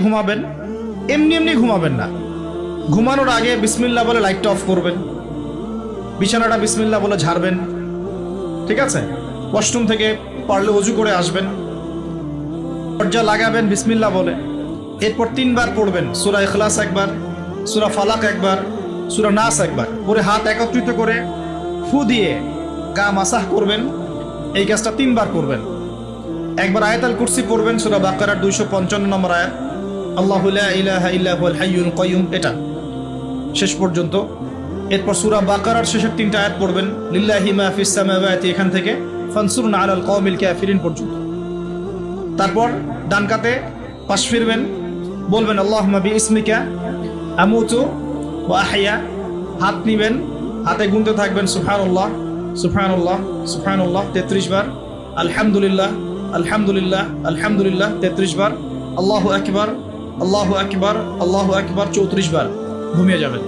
ঘুমাবেন, এমনি এমনি ঘুমাবেন না। ঘুমানোর আগে বিসমিল্লাহ বলে লাইটটা অফ করবেন, বিছানাটা বিসমিল্লাহ বলে ঝাড়বেন, ঠিক আছে? ওয়াশরুম থেকে পারলে অজু করে আসবেন, দরজা লাগাবেন বিসমিল্লাহ বলে। এরপর 3 বার পড়বেন সূরা ইখলাস একবার, সূরা ফালাক একবার, সূরা নাস একবার, পরে হাত একত্রিত করে ফু দিয়ে গা মাসাহ করবেন। এই কাজটা 3 বার করবেন। একবার আয়াতুল কুরসি পড়বেন, সূরা বাকারার 255 নম্বর আয়াত, আল্লাহু লা ইলাহা ইল্লা হুয়াল হাইয়ুল কাইয়ুম, এটা শেষ পর্যন্ত। এরপর সূরা বাকারার শেষের 3টা আয়াত পড়বেন, লিল্লাহি মা ফিস সামাওয়াতি, এখান থেকে ফানসুরনা আলাল কওমিল কাফিরিন পর্যন্ত। তারপর ডান কাতে পাশ ফিরবেন, বলবেন আল্লাহুম্মা বিইসমিকা আমুতু ওয়া আহইয়া। হাত নিবেন, হাতে গুনতে থাকবেন সুবহানাল্লাহ সুবহানাল্লাহ সুবহানাল্লাহ 33 বার, আলহামদুলিল্লাহ আলহামদুলিল্লাহ আলহামদুলিল্লাহ 33 বার, আল্লাহু আকবার আল্লাহু আকবার আল্লাহু আকবার 34 বার। ঘুমিয়ে যাবেন।